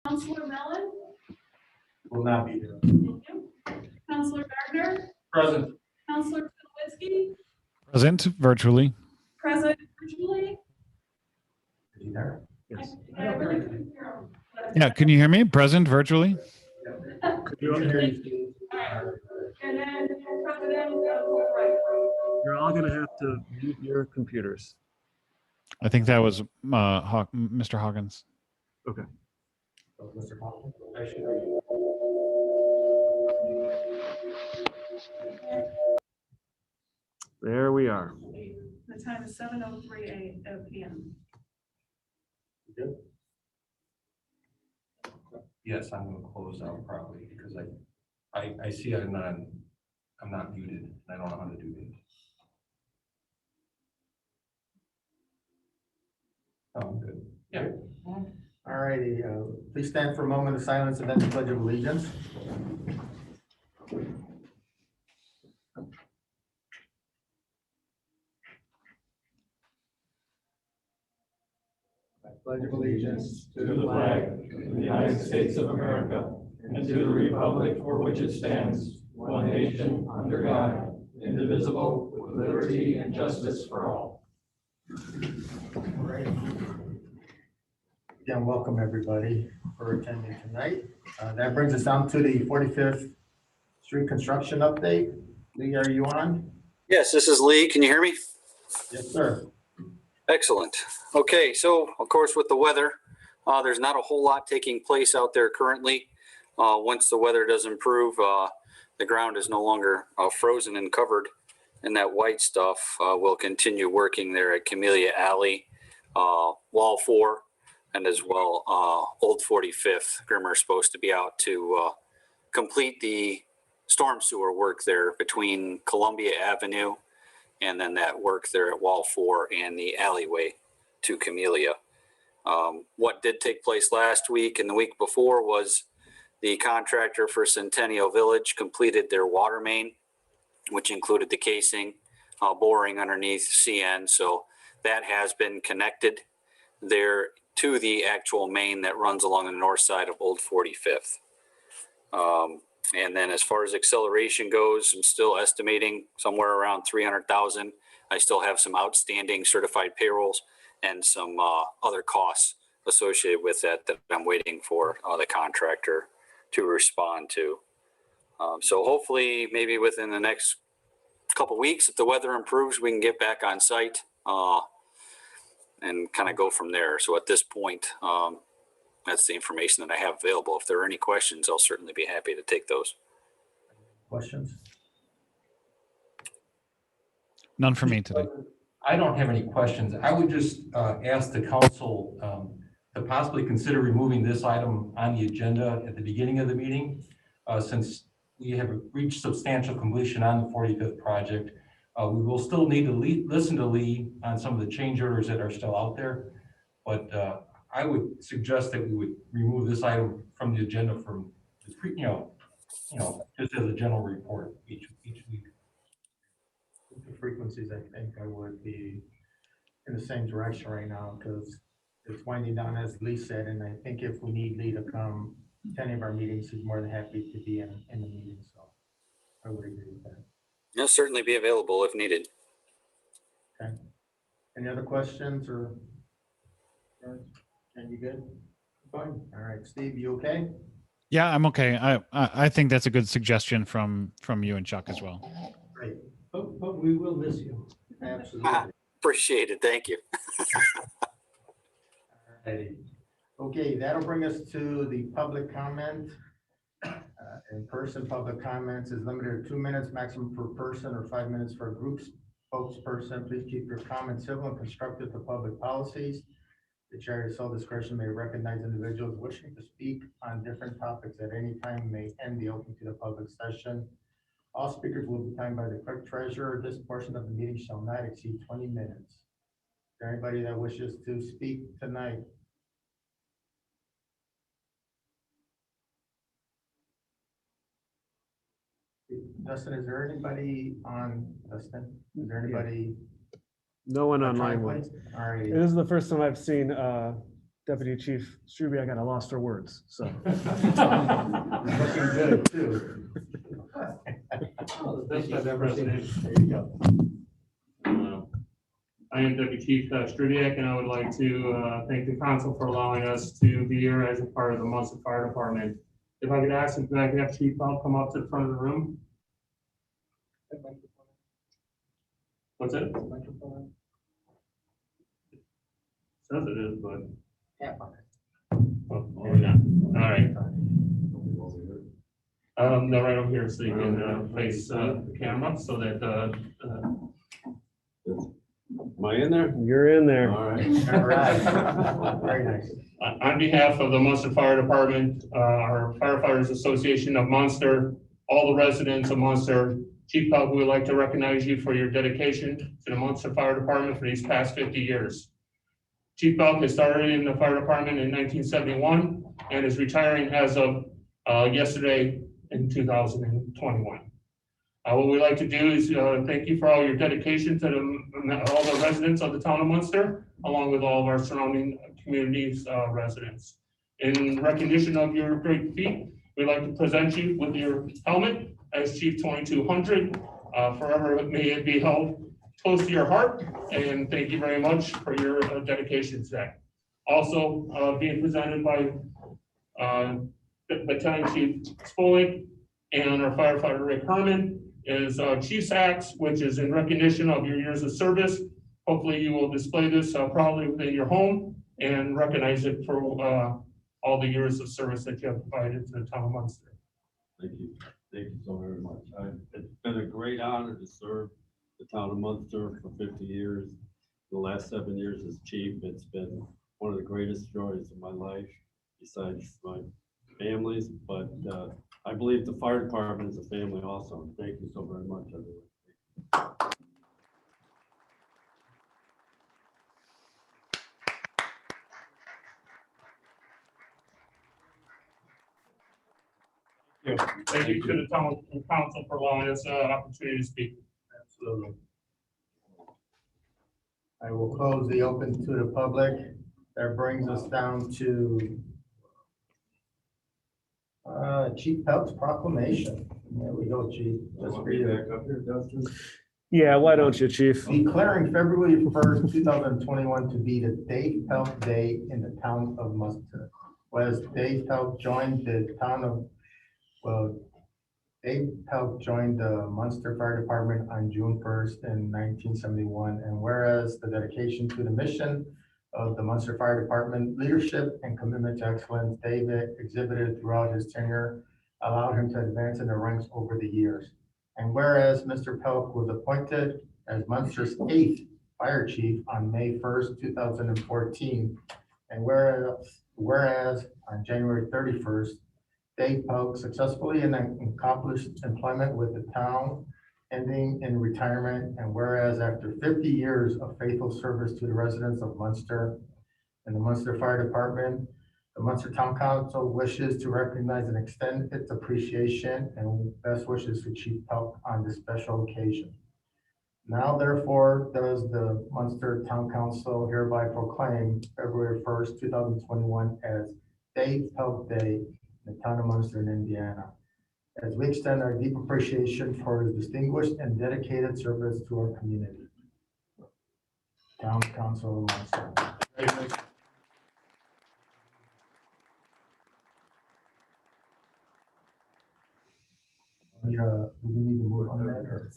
Counselor Mellon? Will not be here. Thank you. Counselor Gardner? Present. Counselor Tulowitzki? Present virtually. Present virtually? Is he there? Yes. I really couldn't hear him. Yeah, can you hear me? Present virtually. You're all gonna, And then President Wright. you're all gonna have to mute your computers. I think that was Mr. Hawkins. Okay. So, Mr. Hoffman, I should- There we are. The time is 7:03 p.m. You good? Yes, I'm gonna close out probably because I see I'm not muted. I don't know how to do this. Oh, I'm good. Yeah. All righty, please stand for a moment of silence and then the pledge of allegiance. I pledge allegiance to the flag of the United States of America and to the republic for which it stands, one nation, under God, indivisible, with liberty and justice for all. All right. Again, welcome everybody for attending tonight. That brings us down to the 45th Street construction update. Lee, are you on? Yes, this is Lee. Can you hear me? Yes, sir. Excellent. Okay, so of course with the weather, there's not a whole lot taking place out there currently. Once the weather does improve, the ground is no longer frozen and covered in that white stuff. We'll continue working there at Camellia Alley, Wall 4, and as well Old 45th. Grimmer is supposed to be out to complete the storm sewer work there between Columbia Avenue and then that work there at Wall 4 and the alleyway to Camellia. What did take place last week and the week before was the contractor for Centennial Village completed their water main, which included the casing, boring underneath CN. So that has been connected there to the actual main that runs along the north side of Old 45th. And then as far as acceleration goes, I'm still estimating somewhere around 300,000. I still have some outstanding certified payrolls and some other costs associated with that I'm waiting for the contractor to respond to. So hopefully maybe within the next couple weeks, if the weather improves, we can get back on site and kind of go from there. So at this point, that's the information that I have available. If there are any questions, I'll certainly be happy to take those. Questions? None for me today. I don't have any questions. I would just ask the council to possibly consider removing this item on the agenda at the beginning of the meeting. Since we have reached substantial completion on the 45th project, we will still need to listen to Lee on some of the change orders that are still out there. But I would suggest that we would remove this item from the agenda from, just as a general report each week. The frequencies, I think I would be in the same direction right now because it's winding down, as Lee said, and I think if we need Lee to come to any of our meetings, he's more than happy to be in the meeting, so I would agree with that. He'll certainly be available if needed. Okay. Any other questions or? Ken, you good? Fine. All right, Steve, you okay? Yeah, I'm okay. I think that's a good suggestion from you and Chuck as well. Great. But we will miss you. Absolutely. Appreciate it. Thank you. Alrighty. Okay, that'll bring us to the public comment. In-person public comments is limited to 2 minutes maximum per person or 5 minutes for a group spokesperson. Please keep your comments civil and constructive to public policies. The chair at sole discretion may recognize individuals wishing to speak on different topics at any time, may end the open to the public session. All speakers will be timed by the clerk treasurer. This portion of the meeting shall not exceed 20 minutes. Is there anybody that wishes to speak tonight? Dustin, is there anybody on, Dustin? Is there anybody? No one online electronically? was. All right. This is the first time I've seen Deputy Chief Strubiak, and I lost her words, so. Looking good, too. The best I've ever seen. There you go. I am Deputy Chief Strubiak, and I would like to thank the council for allowing us to be here as a part of the Munster Fire Department. If I could ask if I could have Chief Phelps come up to the front of the room. What's it? Says it is, but. Oh, maybe not. All right. No, right over here, so you can face the camera so that Am I in there? You're in there. All right. All right. Very nice. on behalf of the Munster Fire Department, our Firefighters Association of Munster, all the residents of Munster, Chief Phelps, we would like to recognize you for your dedication to the Munster Fire Department for these past 50 years. Chief Phelps has started in the fire department in 1971 and is retiring as of yesterday in 2021. What we like to do is thank you for all your dedication to all the residents of the town of Munster, along with all of our surrounding communities residents. In recognition of your great feat, we'd like to present you with your helmet as Chief 2200. Forever may it be held close to your heart, and thank you very much for your dedication today. Also being presented by Battalion Chief Spolik and our firefighter Rick Herman is Chief's Axe, which is in recognition of your years of service. Hopefully you will display this proudly within your home and recognize it for all the years of service that you have provided to the town of Munster. Thank you. Thank you so very much. It's been a great honor to serve the town of Munster for 50 years. The last 7 years as chief, it's been one of the greatest joys of my life, besides my families, but I believe the fire department is a family also. Thank you so very much, everyone. Thank you to the town council for allowing us an opportunity to speak. Absolutely. I will close the open to the public. That brings us down to Chief Phelps proclamation. There we go, Chief. Just for you. Back up here, Dustin. Yeah, why don't you, Chief? Declaring February 1st, 2021 to be the Dave Phelps Day in the town of Munster. Whereas Dave Phelps joined the town of, Dave Phelps joined the Munster Fire Department on June 1st in 1971. And whereas the dedication to the mission of the Munster Fire Department, leadership and commitment to excellence David exhibited throughout his tenure allowed him to advance in the ranks over the years. And whereas Mr. Phelps was appointed as Munster's 8th fire chief on May 1st, 2014, and whereas on January 31st, Dave Phelps successfully accomplished employment with the town, ending in retirement, and whereas after 50 years of faithful service to the residents of Munster and the Munster Fire Department, the Munster Town Council wishes to recognize and extend its appreciation and best wishes to Chief Phelps on this special occasion. Now therefore does the Munster Town Council hereby proclaim February 1st, 2021 as Dave Phelps Day in the town of Munster in Indiana, as we extend our deep appreciation for his distinguished and dedicated service to our community. Town Council of Munster. Do we need to move on that, or?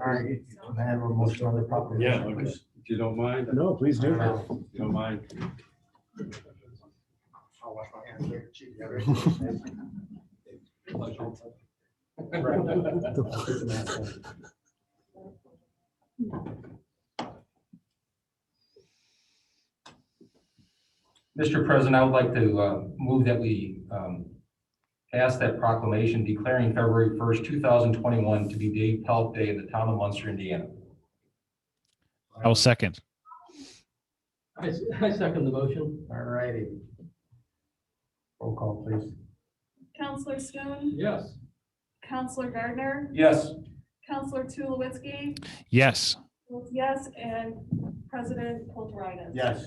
All right, can I have a motion on the proclamation? Yeah, please? if you don't mind. No, please do. If you don't mind. I'll wash my hands here, Chief. Mr. President, I would like to move that we pass that proclamation declaring February 1st, 2021 to be Dave Phelps Day in the town of Munster, Indiana. I'll second. I second the motion. All righty. Roll call, please. Counselor Schoen, Yes. Counselor Gardner, Yes. Counselor Tulowitzki, Yes. votes yes, and President Kulturitis. Yes.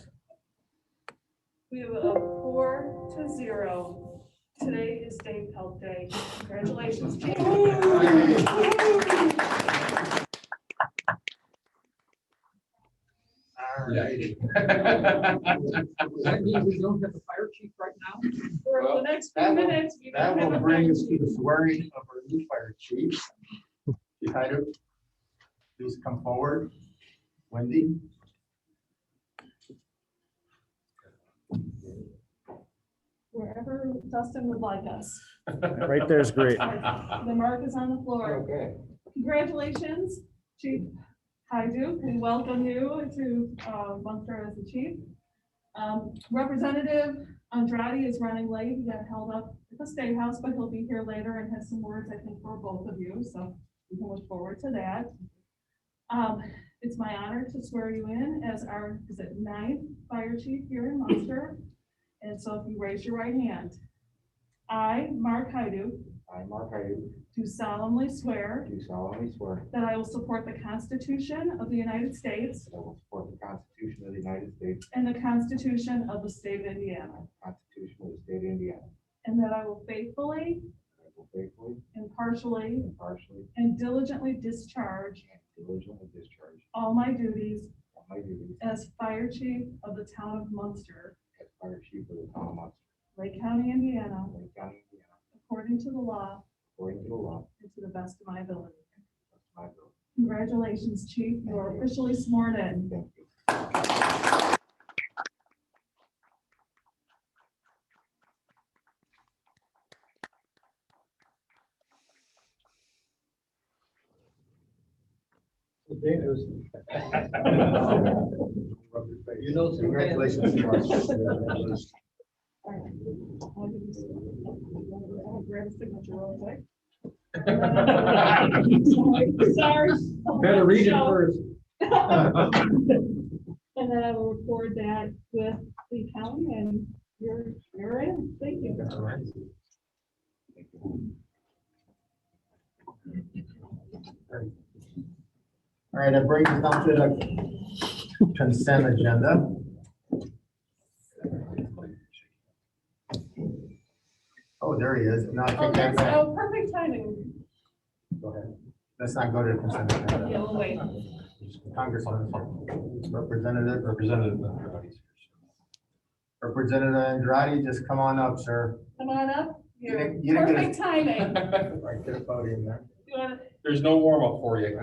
We have a 4-0. Today is Dave Pelt Day. Congratulations, Chief. All righty. Does that mean we don't have a fire chief right now? For the next few That will- minutes. we That don't have will a bring us fire to chief. the swearing of our new fire chief. Chief Hyder, please come forward. Wendy? Wherever Dustin would like us. Right there is great. The mark is on the floor. Okay. Congratulations, Chief Hyduk. We welcome you to Munster as the chief. Representative Andrade is running late. He got held up at the State House, but he'll be here later and has some words, I think, for both of you. So we can look forward to that. It's my honor to swear you in as our, is it 9th fire chief here in Munster? And so if you raise your right hand. I, Mark Hyduk, I, Mark Hyde, do solemnly swear do solemnly swear that I will support the Constitution of the United States that I will support the Constitution of the United States and the Constitution of the State of Indiana, and the Constitution of the State of Indiana. and that I will faithfully, I will faithfully, impartially, impartially, and diligently discharge and diligently discharge all my duties all my duties as Fire Chief of the Town of Munster, as Fire Chief of the Town of Munster, Lake County, Indiana, Lake County, Indiana, according to the law according to the law, and to the best of my ability. to my ability. Congratulations, Chief. You are officially sworn in. Thank you. You know, some Congratulations. fans- All right. I'll give you some- I'll grab a signature real quick. Sorry. Better read it first. And then I will record that with the county and you're in. Thank you. All right. All right, that brings us down to the consent agenda. Oh, there he is. No, I Oh, take that that's, back. oh, perfect timing. Go ahead. Let's not go to the consent agenda. Yeah, we'll wait. Congressman, Representative, Representative Andrade. Representative Andrade, just come on up, sir. Come on up. You You're didn't- you didn't get a- perfect timing. Right to the podium there. You wanna- There's no warm up for you. He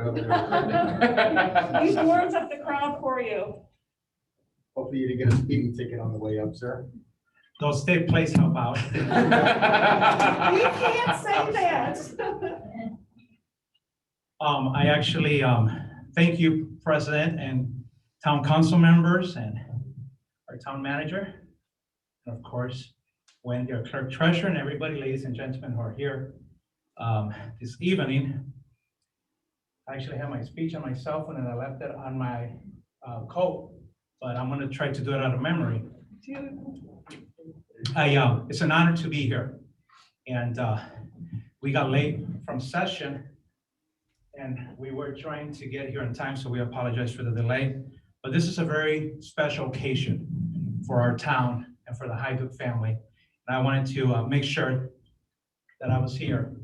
warms up the crowd for you. Hopefully you didn't get a speeding ticket on the way up, sir. Those state place help out. You can't say that. I actually, thank you, President and Town Council members and our Town Manager. And of course, Wendy, our Clerk Treasurer, and everybody, ladies and gentlemen who are here this evening. I actually have my speech on my cell phone and I left it on my coat, but I'm gonna try to do it out of memory. It's an honor to be here. And we got late from session and we were trying to get here in time, so we apologize for the delay. But this is a very special occasion for our town and for the Hyduk family. And I wanted to make sure that I was here.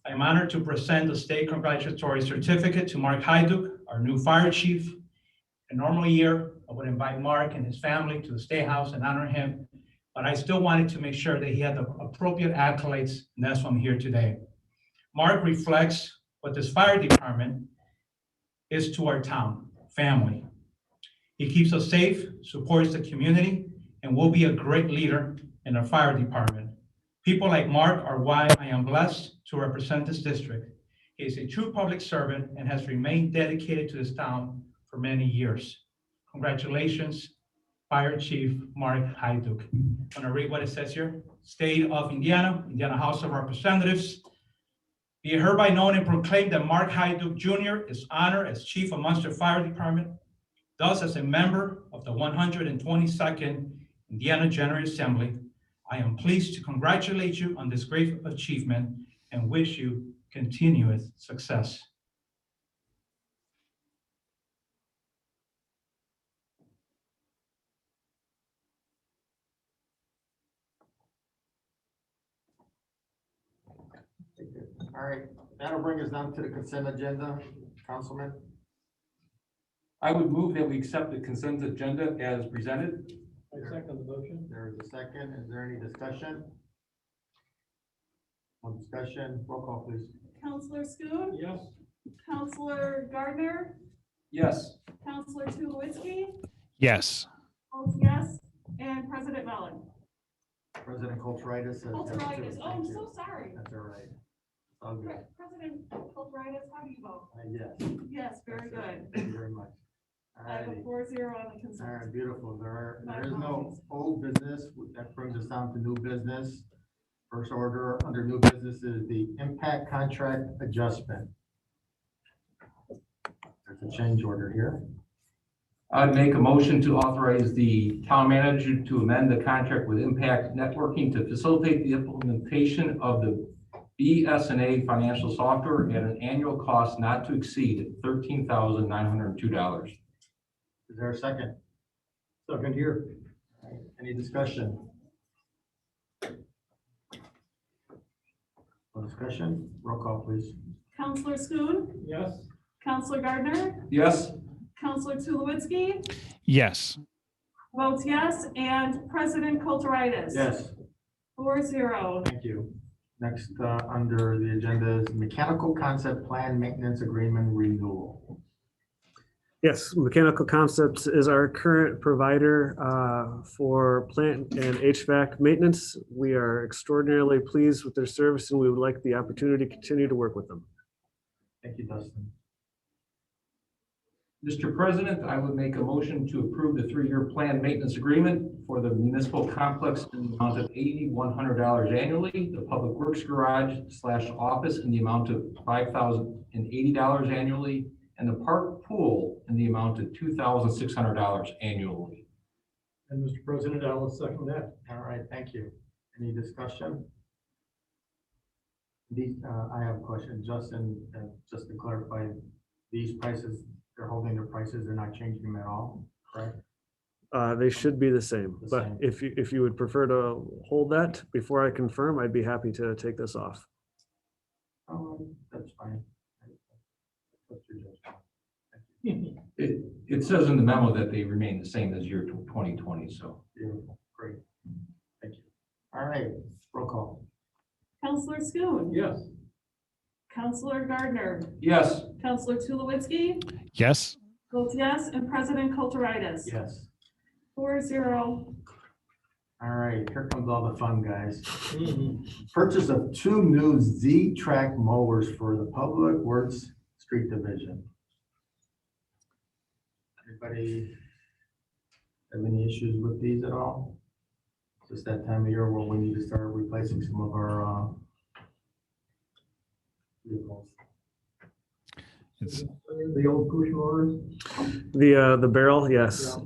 I'm honored to present the state congratulatory certificate to Mark Hyduk, our new fire chief. A normal year, I would invite Mark and his family to the State House and honor him. But I still wanted to make sure that he had the appropriate accolades, and that's why I'm here today. Mark reflects what this fire department is to our town, family. He keeps us safe, supports the community, and will be a great leader in our fire department. People like Mark are why I am blessed to represent this district. He is a true public servant and has remained dedicated to this town for many years. Congratulations, Fire Chief Mark Hyduk. I'm gonna read what it says here. State of Indiana, Indiana House of Representatives. Be it hereby known and proclaimed that Mark Hyduk Jr. is honored as Chief of Munster Fire Department. Thus, as a member of the 122nd Indiana General Assembly, I am pleased to congratulate you on this great achievement and wish you continuous success. All right, that'll bring us down to the consent agenda, Councilman. I would move that we accept the consent agenda as presented. I second the motion. There is a second. Is there any discussion? No discussion. Roll call, please. Counselor Schoen, Yes. Counselor Gardner, Yes. Counselor Tulowitzki, Yes. votes yes, and President Mellon. President Kulturitis. Kulturitis, oh, I'm so sorry. That's all right. It's all good. President Kulturitis, how do you vote? Yes, Yes, very good. thank you very much. All I have a righty. 4-0 on the All consent. right, beautiful. There My is no apologies. old business. That brings us down to new business. First order under new business is the impact contract adjustment. There's a change order here. I'd make a motion to authorize the town manager to amend the contract with Impact Networking to facilitate the implementation of the BSNA financial software at an annual cost not to exceed $13,902. Is there a second? Second here. All right, any discussion? No discussion? Roll call, please. Counselor Schoen, Yes. Counselor Gardner, Yes. Counselor Tulowitzki, Yes. votes yes, and President Kulturitis. Yes, 4-0. thank you. Next, under the agenda is mechanical concept plan maintenance agreement renewal. Yes, Mechanical Concepts is our current provider for plant and HVAC maintenance. We are extraordinarily pleased with their service and we would like the opportunity to continue to work with them. Thank you, Dustin. Mr. President, I would make a motion to approve the 3-year plan maintenance agreement for the municipal complex in the amount of $8,100 annually, the public works garage / office in the amount of $5,080 annually, and the park pool in the amount of $2,600 annually. And Mr. President, I will second that. All right, thank you. Any discussion? These, I have a question, Justin, just to clarify, these prices, they're holding their prices, they're not changing them at all, correct? They should be the same, The but same. if you would prefer to hold that before I confirm, I'd be happy to take this off. That's fine. What's your judgment? It says in the memo that they remain the same as year 2020, so. Beautiful, great. Thank you. All right, roll call. Counselor Schoen, Yes. Counselor Gardner, Yes. Counselor Tulowitzki, Yes. votes yes, and President Kulturitis. Yes. 4-0. All right, here comes all the fun, guys. Purchase of 2 new Z-Track mowers for the Public Works Street Division. Anybody have any issues with these at all? Just that time of year where we need to start replacing some of our vehicles. It's The old push mowers. The barrel, yes.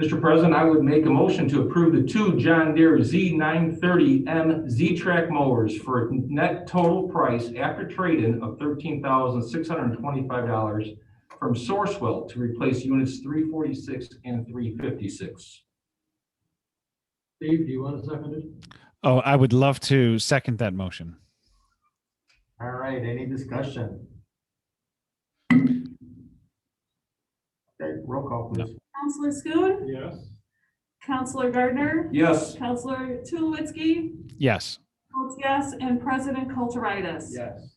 Mr. President, I would make a motion to approve the 2 John Deere Z930M Z-Track mowers for a net total price after trade-in of $13,625 from Sourcewell to replace units 346 and 356. Steve, do you want to second it? Oh, I would love to second that motion. All right, any discussion? Okay, roll call, please. Counselor Schoen, Yes. Counselor Gardner, Yes. Counselor Tulowitzki, Yes. votes yes, and President Kulturitis. Yes.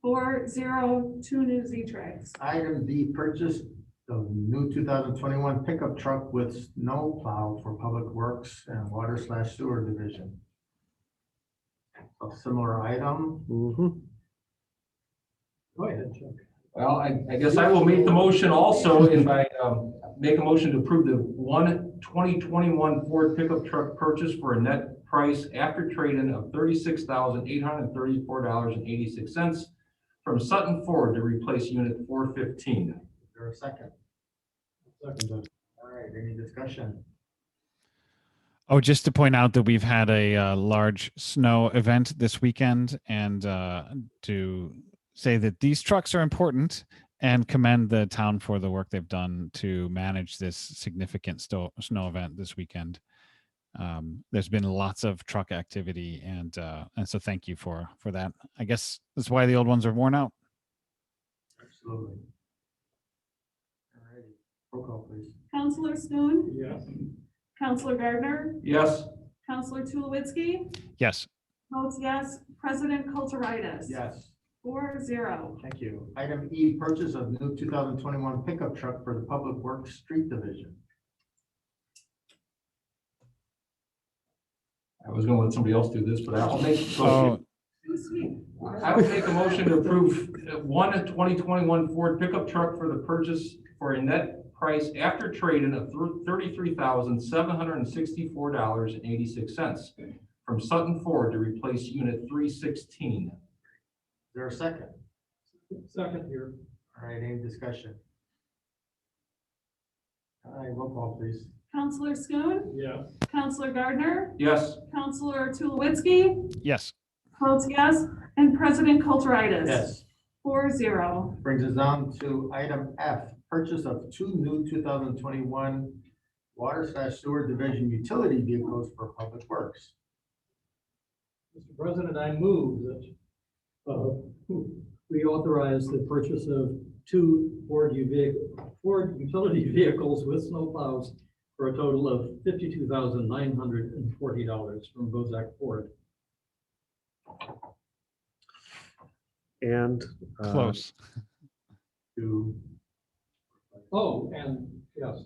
4-0, 2 new Z-Tracks. Item D, purchase the new 2021 pickup truck with snow plow for Public Works and Water / Sewer Division. A similar item. Mhm. Go ahead, Chuck. Well, I guess I will make the motion also and I make a motion to approve the 2021 Ford pickup truck purchase for a net price after trade-in of $36,834.86 from Sutton Ford to replace unit 415. Is there a second? Second that. All right, any discussion? Oh, just to point out that we've had a large snow event this weekend and to say that these trucks are important and commend the town for the work they've done to manage this significant snow event this weekend. There's been lots of truck activity, and so thank you for that. I guess that's why the old ones are worn out. Absolutely. All righty, roll call, please. Counselor Schoen, Yes. Counselor Gardner, Yes. Counselor Tulowitzki, Yes. votes yes. President Kulturitis. Yes, 4-0. thank you. Item E, purchase of new 2021 pickup truck for the Public Works Street Division. I was gonna let somebody else do this, but I'll make. Oh, Too sweet. I would make a motion to approve one 2021 Ford pickup truck for the purchase for a net price after trade-in of $33,764.86 from Sutton Ford to replace unit 316. Is there a second? Second here. All right, any discussion? All right, roll call, please. Counselor Schoen, Yes. Counselor Gardner, Yes. Counselor Tulowitzki, yes. votes yes. And President Kulturitis. Yes. 4-0. Brings us down to item F, purchase of two new 2021 Water/Sewer Division utility vehicles for Public Works. Mr. President, I move that we authorize the purchase of two Ford utility vehicles with snowplows for a total of $52,940 from Bozak Ford. And Close. To, Oh, and yes,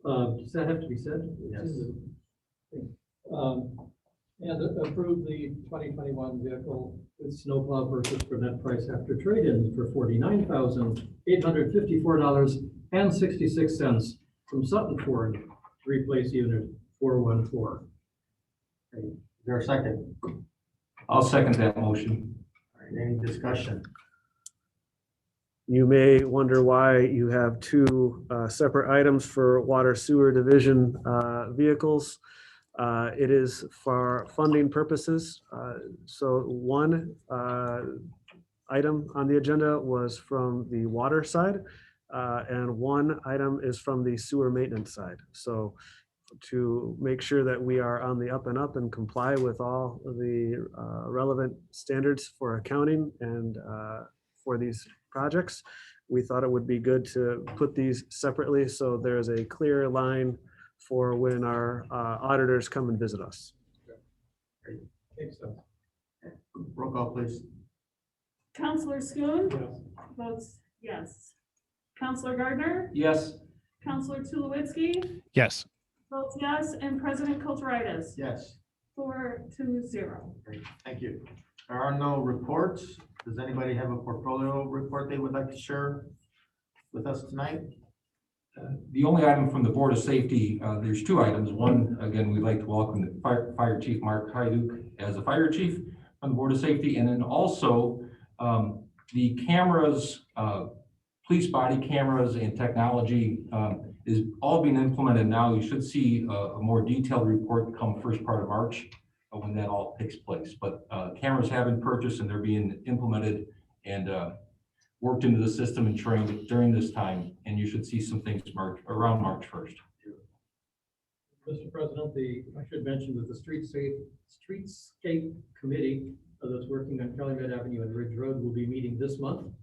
does that have to be said? Yes. And approve the 2021 vehicle with snowplow purchase for net price after trade-in for $49,854.66 from Sutton Ford to replace unit 414. is there a second? I'll second that motion. All right, any discussion? you may wonder why you have two separate items for Water Sewer Division vehicles. It is for funding purposes. So one item on the agenda was from the water side, and one item is from the sewer maintenance side. So to make sure that we are on the up and up and comply with all of the relevant standards for accounting and for these projects, we thought it would be good to put these separately so there's a clear line for when our auditors come and visit us. Makes sense. Roll call, please. Counselor Schoen, Yes. votes yes. Counselor Gardner, Yes. Counselor Tulowitzki, Yes. votes yes. And President Kulturitis. Yes, 4-0. great, thank you. There are no reports. Does anybody have a portfolio report they would like to share with us tonight? The only item from the Board of Safety, there's two items. One, again, we'd like to welcome the Fire Chief Mark Hyduk as a fire chief on the Board of Safety. And then also the cameras, police body cameras and technology is all being implemented now. You should see a more detailed report come first part of March when that all takes place. But cameras have been purchased and they're being implemented and worked into the system and trained during this time, and you should see some things around March 1st. Mr. President, I should mention that the Streetscape Committee that's working on Calumet Avenue and Ridge Road will be meeting this month.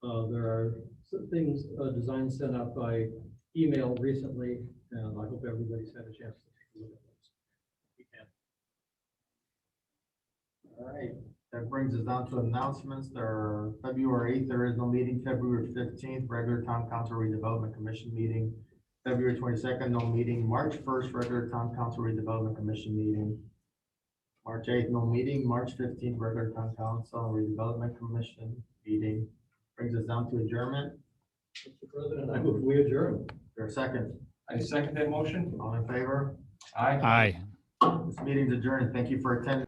There are some things, designs sent out by email recently, and I hope everybody's had a chance to take a look at those. All right, that brings us down to announcements. There are February 8th, there is no meeting. February 15th, regular Town Council Redevelopment Commission meeting. February 22nd, no meeting. March 1st, regular Town Council Redevelopment Commission meeting. March 8th, no meeting. March 15th, regular Town Council Redevelopment Commission meeting. Brings us down to adjournment. Mr. President, I move we adjourn. Is there a second? I second that motion. All in favor? Aye. Aye. This meeting's adjourned. Thank you for attending.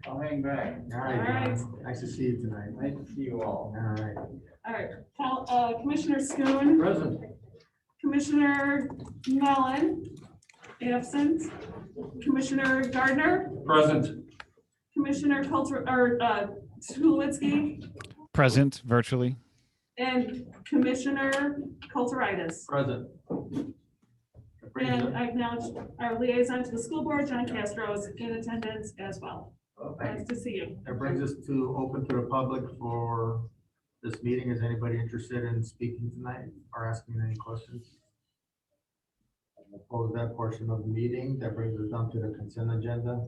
I'll hang back. All right, All right. John. Nice to see you tonight. Nice to see you all. All right. All right, Commissioner Schoen, Present. Commissioner Mellon, absent. Commissioner Gardner, Present. Commissioner Tulowitzki, Present virtually. and Commissioner Kulturitis. Present. And I acknowledge our liaison to the school board, John Castro, is in attendance as well. Nice to see you. That brings us to open to the public for this meeting. Is anybody interested in speaking tonight or asking any questions? I'll close that portion of the meeting. That brings us down to the consent agenda.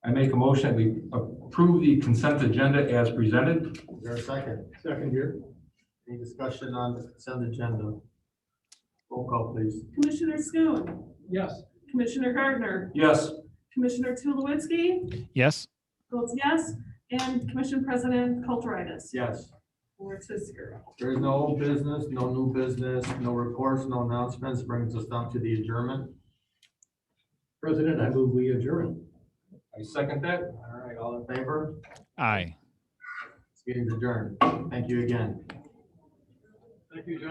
I make a motion that we approve the consent agenda as presented. Is there a second? Second here. Any discussion on the consent agenda? Roll call, please. Commissioner Schoon, Yes. Commissioner Gardner, Yes. Commissioner Tulowitzki, Yes. votes yes, and Commission President Kulturitis. Yes. 4-0. There is no old business, no new business, no reports, no announcements. Brings us down to the adjournment. President, I move we adjourn. I second that. All right, all in favor? Aye. This meeting's adjourned. Thank you again. Thank you, John.